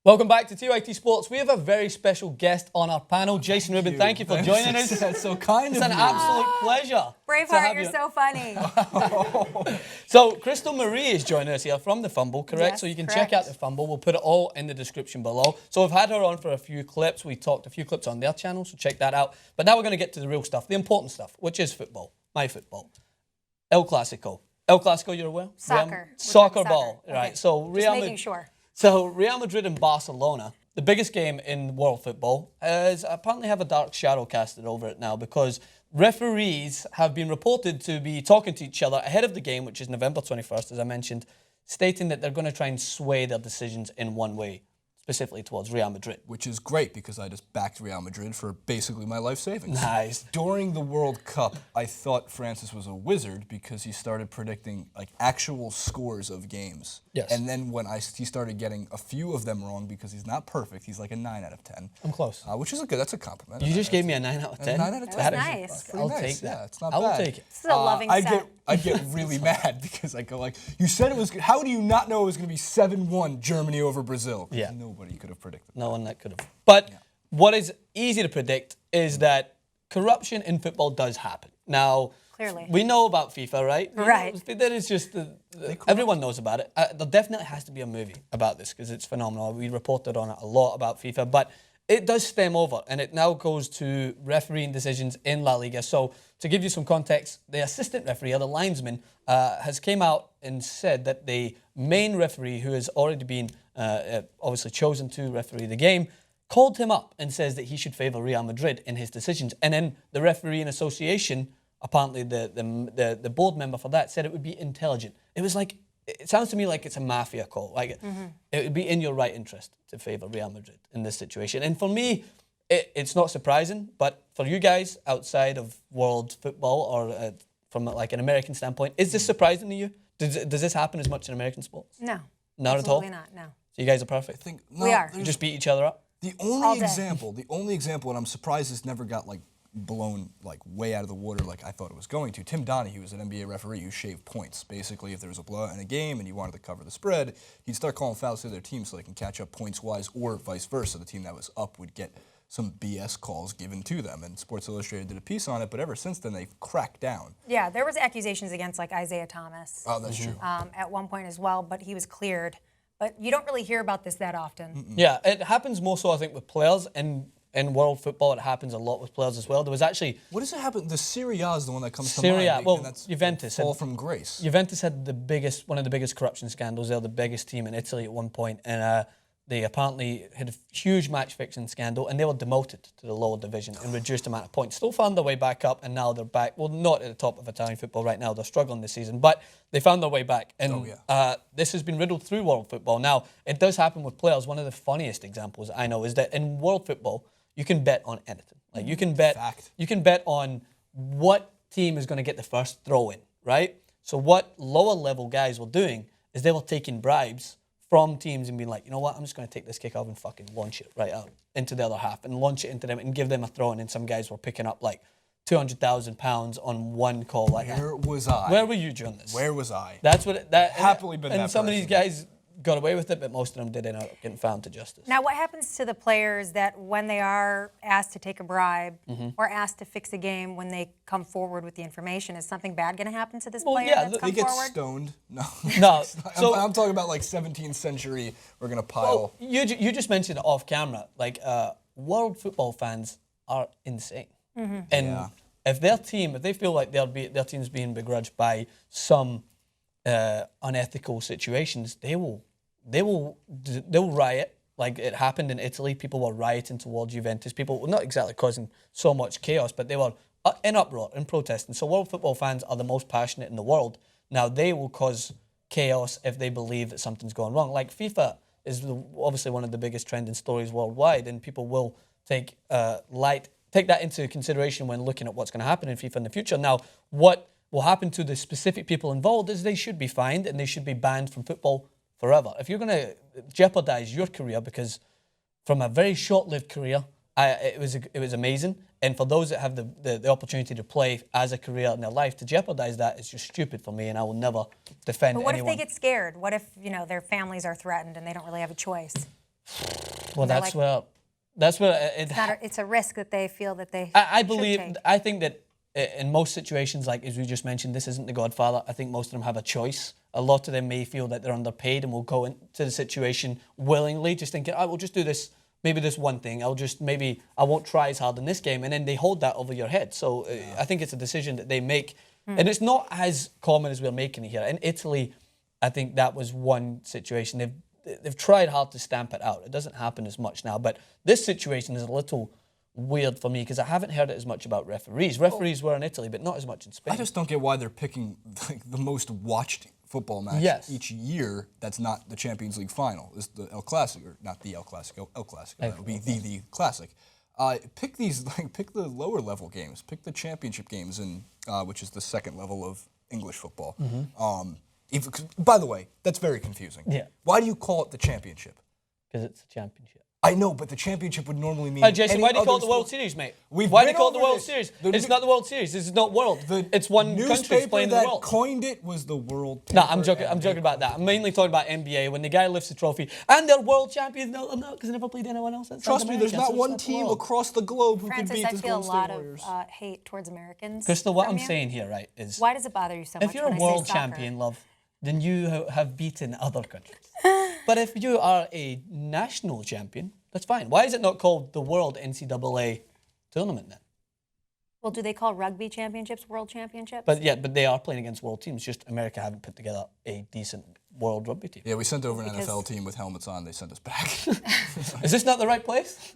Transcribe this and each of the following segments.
Welcome back to TYT Sports. We have a very special guest on our panel, Jason Rubin. Thank you for joining us. That's so kind of you. It's an absolute pleasure. Braveheart, you're so funny. So, Crystal Marie is joining us here from the Fumble, correct? Yes, so you can correct. check out the Fumble. We'll put it all in the description below. So we've had her on for a few clips. We talked a few clips on their channel, so check that out. But now we're going to get to the real stuff, the important stuff, which is football, my football. El Clasico. El Clasico, you're aware? Soccer. Soccer ball, Okay. right. So Just making sure. So Real Madrid and Barcelona, the biggest game in world football, apparently have a dark shadow casted over it now because referees have been reported to be talking to each other ahead of the game, which is November 21st, as I mentioned, stating that they're going to try and sway their decisions in one way, specifically towards Real Madrid. Which is great because I just backed Real Madrid for basically my life savings. Nice. During the World Cup, I thought Francis was a wizard because he started predicting like actual scores of games. Yes. And then when he started getting a few of them wrong because he's not perfect, he's like a 9 out of 10. I'm close. Which is that's a compliment. You just gave me a 9 out of 10. 9 out of 10. That was That is- nice. Pretty I'll nice. take that. Yeah, it's not I will bad. take it. This is a loving set. I'd get really mad because I go like, you said it was good. How do you not know it was going to be 7-1 Germany over Brazil? 'Cause Yeah. nobody could have predicted that. No one that could have. But what is easy to predict is that corruption in football does happen. Now, Clearly. we know about FIFA, right? Right. That is just, everyone knows about it. There definitely has to be a movie about this because it's phenomenal. We reported on it a lot about FIFA, but it does stem over and it now goes to refereeing decisions in La Liga. So to give you some context, the assistant referee, or the linesman, has came out and said that the main referee, who has already been obviously chosen to referee the game, called him up and says that he should favour Real Madrid in his decisions. And then the refereeing association, apparently the board member for that, said it would be intelligent. It was like, it sounds to me like it's a mafia call. Like it would be in your right interest to favour Real Madrid in this situation. And for me, it's not surprising. But for you guys outside of world football or from like an American standpoint, is this surprising to you? Does this happen as much in American sports? No. Not at all? Absolutely not, no. So you guys are perfect. We are. You just beat each other up? The All only day. example, and I'm surprised this never got like blown like way out of the water like I thought it was going to. Tim Donahue was an NBA referee who shaved points. Basically, if there was a blowout in a game and you wanted to cover the spread, he'd start calling fouls to their team so they can catch up points-wise, or vice versa. The team that was up would get some BS calls given to them, and Sports Illustrated did a piece on it, but ever since then, they've cracked down. Yeah, there was accusations against like Isaiah Thomas Oh, that's true. at one point as well, but he was cleared. But you don't really hear about this that often. Yeah, it happens more so, I think, with players. And in world football, it happens a lot with players as well. There was actually... What does it happen? The Serie A is the one that comes to Serie A, mind. well, and that's Juventus fall had- from grace. Juventus had one of the biggest corruption scandals. They're the biggest team in Italy at one point, and they apparently had a huge match fixing scandal, and they were demoted to the lower division and reduced amount of points. Still found their way back up, and now they're back. Well, not at the top of Italian football right now. They're struggling this season, but they found their way back. And this has been riddled through world football. Now, it does happen with players. One of the funniest examples I know is that in world football, you can bet on anything. Like you can bet, you can bet on what team is going to get the first throw in, right? So what lower level guys were doing is they were taking bribes from teams and being like, you know what, I'm just going to take this kick off and fucking launch it right out into the other half and launch it into them and give them a throw. And then some guys were picking up like £200,000 on one call. Like, Where was I? where were you during this? Where was I? That's what that Happily been and that some of these person. guys got away with it, but most of them did end up getting found to justice. Now, what happens to the players that when they are asked to take a bribe or asked to fix a game when they come forward with the information? Is something bad going to happen to this player yeah, that's they come They get forward? stoned. No. No, so I'm talking about like 17th century. We're gonna pile. you just mentioned it off camera. Like world football fans are insane, and if they feel like their team's being begrudged by some unethical situations, they will riot. Like it happened in Italy, people were rioting towards Juventus. People were not exactly causing so much chaos, but they were in uproar and protesting. So world football fans are the most passionate in the world. Now they will cause chaos if they believe that something's going wrong. Like FIFA is obviously one of the biggest trending stories worldwide, and people will take that into consideration when looking at what's going to happen in FIFA in the future. Now, what will happen to the specific people involved is they should be fined and they should be banned from football forever. If you're going to jeopardize your career, because from a very short-lived career, it was amazing, and for those that have the opportunity to play as a career in their life, to jeopardize that is just stupid for me, and I will never defend anyone. But what if they get scared? What if their families are threatened and they don't really have a choice? Well, they're that's like- where It's a risk that they feel that they I should believe. take. I think that in most situations, like as we just mentioned, this isn't The Godfather. I think most of them have a choice. A lot of them may feel that they're underpaid and will go into the situation willingly, just thinking, I will just do this. Maybe this one thing. I won't try as hard in this game, and then they hold that over your head. So I think it's a decision that they make, and it's not as common as we're making it here. In Italy, I think that was one situation. They've tried hard to stamp it out. It doesn't happen as much now, but this situation is a little weird for me because I haven't heard it as much about referees. Referees were in Italy, but not as much in Spain. I just don't get why they're picking the most watched football match each year that's not the Champions League final. It's the El Clasico, not the El Clasico, El Clasico. That would be the Classic. Pick the lower level games. Pick the championship games, which is the second level of English football. By the way, that's very confusing. Yeah. Why do you call it the championship? Because it's a championship. I know, but the championship would normally mean. Jason, any why do you call it other the World sport. Series, mate? We've Why do been you call it the over World this. Series? The It's not the World Series. This is not world. It's one country Newspaper playing the that world. coined it was the world. No, I'm joking. I'm joking about that. I'm mainly talking about NBA when the guy lifts the trophy and they're world champions. No, I'm not because I never played anyone else. Trust me, there's not one team across the globe who can Francis, beat I this feel a Golden lot State Warriors. of hate towards Americans. Crystal, what from I'm you. saying here, right, is Why does it bother you so much if you're when a I say world soccer? champion, love, then you have beaten other countries. But if you are a national champion, that's fine. Why is it not called the World NCAA tournament then? Well, do they call rugby championships world championships? But they are playing against world teams. Just America haven't put together a decent world rugby team. Yeah, we sent over an Because- NFL team with helmets on. They sent us back. Is this not the right place?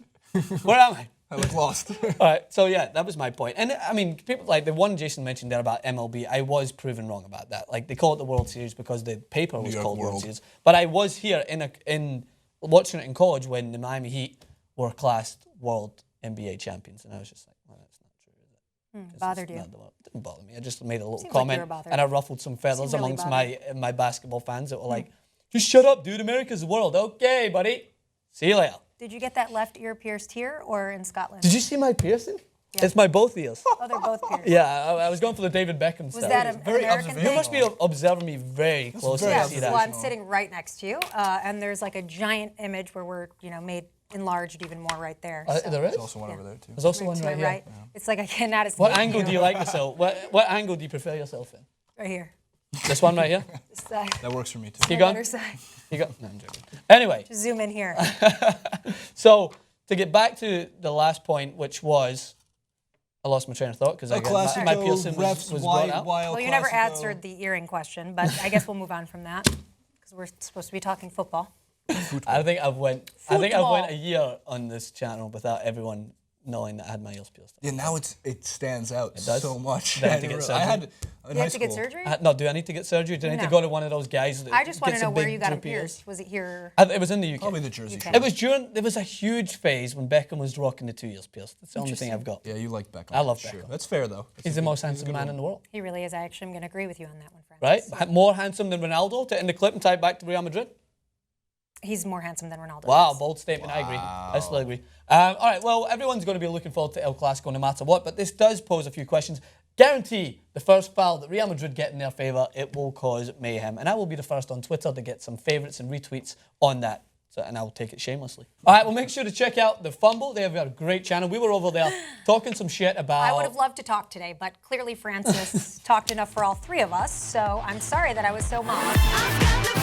Where am I? I look lost. All right, so yeah, that was my point. And I mean, people like the one Jason mentioned there about MLB, I was proven wrong about that. Like they call it the World Series because the paper was York called World World. Series. But I was here in watching it in college when the Miami Heat were classed world NBA champions, and I was just like, well, that's not true, is it? 'Cause bothered it's you. not the world. It didn't bother me. I just made a little Seems like you comment were bothered. and I ruffled some feathers Seemed really amongst bothered. my basketball fans that were like, just shut up, dude. America's the world. Okay, buddy. See you later. Did you get that left ear pierced here or in Scotland? Did you see my piercing? It's my both ears. Oh, they're both pierced. Yeah, I was going for the David Beckham style. Was that an very American observational. You must be observing me very closely very to Yes, see well, that. I'm sitting right next to you, and there's like a giant image where we're, made enlarged even more right there. So. There is? There's also one over there too. There's also Right one to right my here. right. It's like I cannot escape. What angle do you you? like yourself? What angle do you prefer yourself in? Right here. This one right here? This side. That works for me too. Keep The going. other side. You go. No, I'm joking. Anyway, Just zoom in here. so to get back to the last point, which was, I lost my train of thought because El Clasico, my piercing refs, was brought out. Well, you never answered the earring question, but I guess we'll move on from that because we're supposed to be talking football. I think I've went Football. a year on this channel without everyone knowing that I had my ears pierced. Yeah, now it stands out does? so much. Did I have to get I surgery? had in You high have to get school- surgery? No, do I need to get surgery? Do I need to No. go to one of those guys that I just want to gets a know where big you got them droopy ears? pierced. Was it here? It was in the UK. Probably the Jersey UK. Shore. It was there was a huge phase when Beckham was rocking the 2 ears pierced. That's the only thing I've got. Yeah, you like Beckham. I love Sure. Beckham. That's fair though. He's the most handsome man in the world, He really is. I actually am going to agree with you on that one, right? Francis. More handsome than Ronaldo to end the clip and tie it back to Real Madrid. He's more handsome than Ronaldo. Wow, is. bold statement. I agree. I still agree. All right, well, everyone's going to be looking forward to El Clasico no matter what, but this does pose a few questions. Guarantee the first foul that Real Madrid get in their favour, it will cause mayhem. And I will be the first on Twitter to get some favourites and retweets on that. And I will take it shamelessly. All right, well, make sure to check out the Fumble. They have a great channel. We were over there talking some shit about... I would have loved to talk today, but clearly Francis talked enough for all three of us, so I'm sorry that I was so mad.